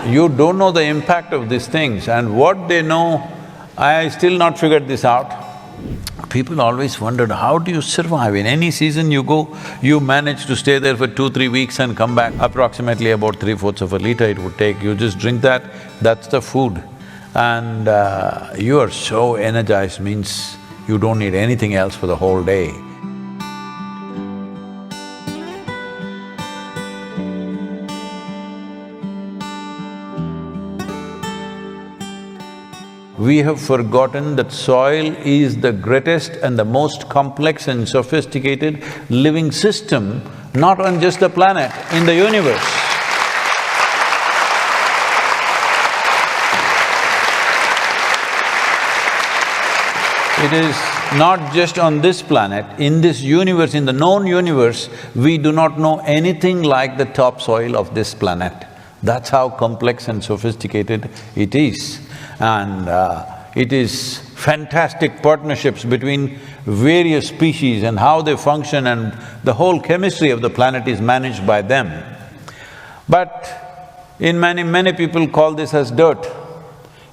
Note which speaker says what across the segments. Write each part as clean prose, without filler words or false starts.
Speaker 1: You don't know the impact of these things, and what they know, I still not figured this out. People always wondered, how do you survive? In any season you go, you manage to stay there for 2-3 weeks and come back. Approximately about 3/4 of a liter it would take. You just drink that, that's the food. And you are so energized, means you don't need anything else for the whole day. We have forgotten that soil is the greatest and the most complex and sophisticated living system, not on just the planet, in the universe. It is not just on this planet, in this universe, in the known universe, we do not know anything like the topsoil of this planet. That's how complex and sophisticated it is. And it is fantastic partnerships between various species and how they function, and the whole chemistry of the planet is managed by them. But many people call this as dirt.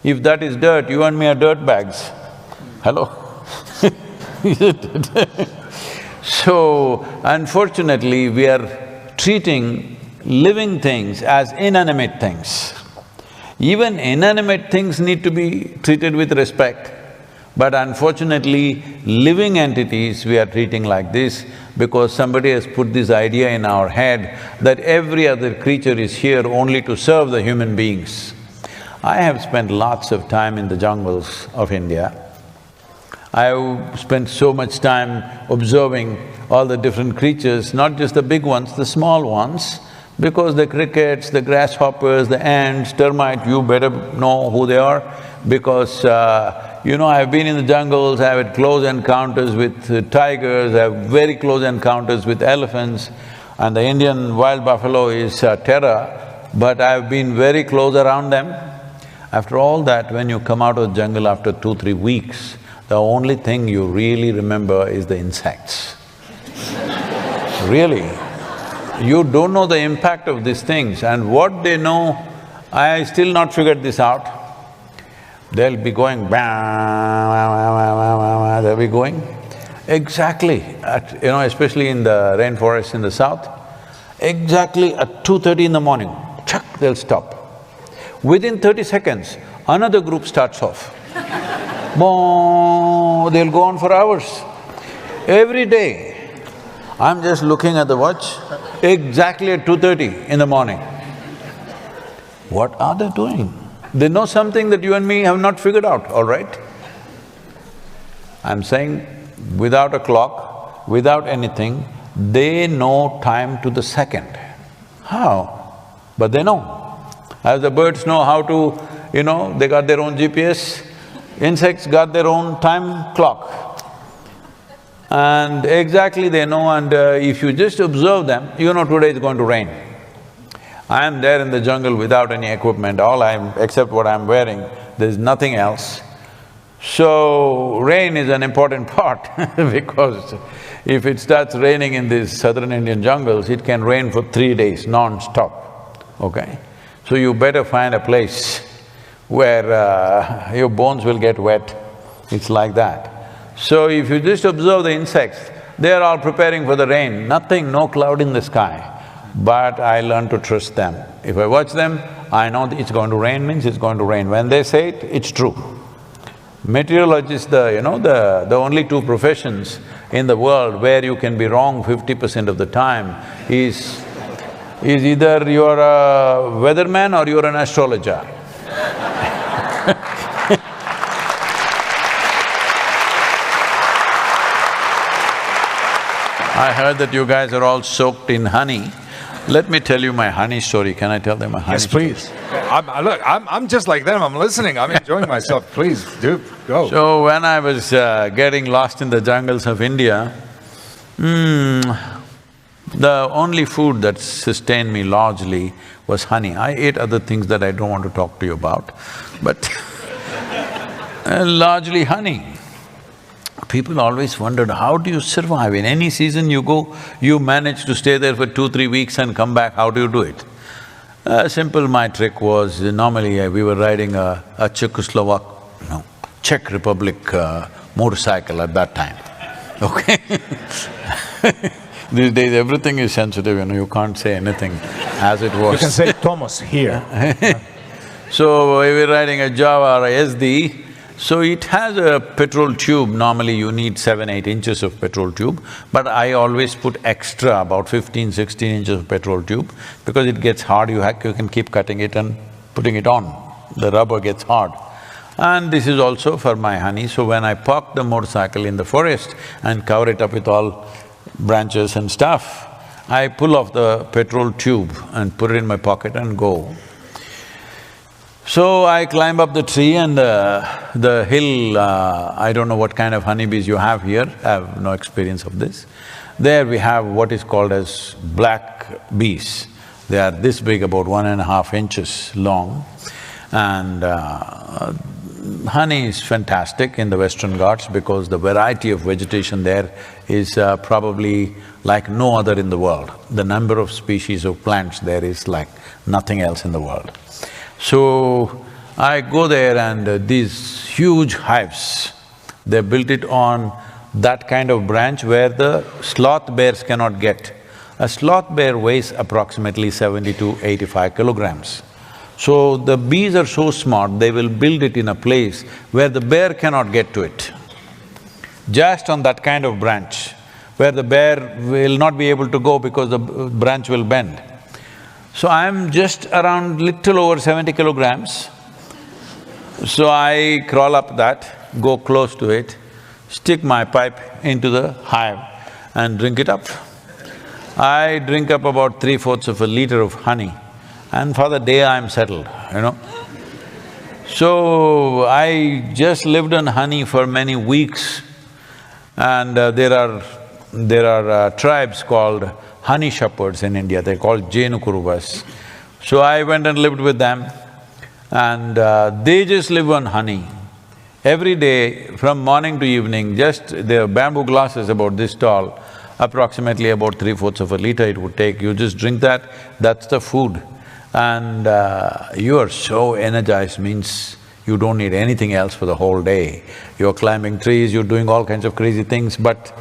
Speaker 1: If that is dirt, you and me are dirt bags. Hello? So, unfortunately, we are treating living things as inanimate things. Even inanimate things need to be treated with respect, but unfortunately, living entities we are treating like this because somebody has put this idea in our head that every other creature is here only to serve the human beings. I have spent lots of time in the jungles of India. I've spent so much time observing all the different creatures, not just the big ones, the small ones, because the crickets, the grasshoppers, the ants, termites, you better know who they are, because I've been in the jungles, I've had close encounters with tigers, I have very close encounters with elephants, and the Indian wild buffalo is terror, but I've been very close around them. After all that, when you come out of the jungle after 2-3 weeks, the only thing you really remember is the insects. Really. You don't know the impact of these things, and what they know, I still not figured this out. They'll be going they'll be going exactly at… especially in the rainforest in the south, exactly at 2:30 in the morning, chuck, they'll stop. Within 30 seconds, another group starts off. They'll go on for hours. Every day, I'm just looking at the watch, exactly at 2:30 in the morning. What are they doing? They know something that you and me have not figured out, all right? I'm saying, without a clock, without anything, they know time to the second. How? But they know. As the birds know how to, they got their own GPS, insects got their own time clock. And exactly they know, and if you just observe them, today is going to rain. I am there in the jungle without any equipment, except what I'm wearing, there's nothing else. So, rain is an important part because if it starts raining in these southern Indian jungles, it can rain for 3 days non-stop, okay? So you better find a place where your bones will get wet, it's like that. So if you just observe the insects, they are all preparing for the rain, nothing, no cloud in the sky. But I learn to trust them. If I watch them, I know that it's going to rain means it's going to rain. When they say it, it's true. Meteorologists, the only two professions in the world where you can be wrong 50% of the time is either you're a weatherman or you're an astrologer. I heard that you guys are all soaked in honey. Let me tell you my honey story. Can I tell them my honey story?
Speaker 2: Yes, please. Look, I'm just like them. I'm listening. I'm enjoying myself. Please, do go.
Speaker 1: So when I was getting lost in the jungles of India, the only food that sustained me largely was honey. I ate other things that I don't want to talk to you about, but largely honey. People always wondered, how do you survive? In any season you go, you manage to stay there for 2-3 weeks and come back, how do you do it? Simple, my trick was, normally we were riding a Czech Republic motorcycle at that time, okay? These days everything is sensitive, you can't say anything as it was.
Speaker 2: You can say Thomas here.
Speaker 1: So we were riding a Java or a SD, so it has a petrol tube. Normally you need 7–8 inches of petrol tube, but I always put extra, about 15–16 inches of petrol tube, because it gets hard, you can keep cutting it and putting it on. The rubber gets hard. And this is also for my honey, so when I park the motorcycle in the forest and cover it up with all branches and stuff, I pull off the petrol tube and put it in my pocket and go. So I climb up the tree and the hill, I don't know what kind of honeybees you have here, I have no experience of this. There we have what is called as black bees. They are this big, about 1.5 inches long, and honey is fantastic in the Western Ghats because the variety of vegetation there is probably like no other in the world. The number of species of plants there is like nothing else in the world. So, I go there and these huge hives, they built it on that kind of branch where the sloth bears cannot get. A sloth bear weighs approximately 70 to 85 kilograms. So, the bees are so smart, they will build it in a place where the bear cannot get to it. Just on that kind of branch, where the bear will not be able to go because the branch will bend. So I'm just around little over 70 kilograms. So I crawl up that, go close to it, stick my pipe into the hive and drink it up. I drink up about 3/4 of a liter of honey, and for the day I'm settled, So I just lived on honey for many weeks, and there are tribes called honey shepherds in India, they're called Jenukuruvas. So I went and lived with them, and they just live on honey. Every day, from morning to evening, just their bamboo glasses about this tall, approximately about 3/4 of a liter it would take, you just drink that, that's the food. And you are so energized, means you don't need anything else for the whole day. You're climbing trees, you're doing all kinds of crazy things, but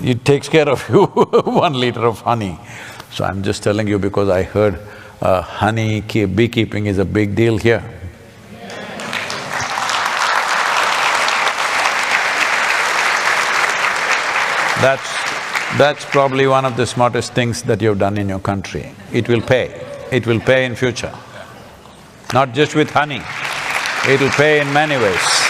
Speaker 1: it takes care of you, 1 liter of honey. So I'm just telling you because I heard honey beekeeping is a big deal here. That's probably one of the smartest things that you've done in your country. It will pay in future. Not just with honey, it will pay in many ways.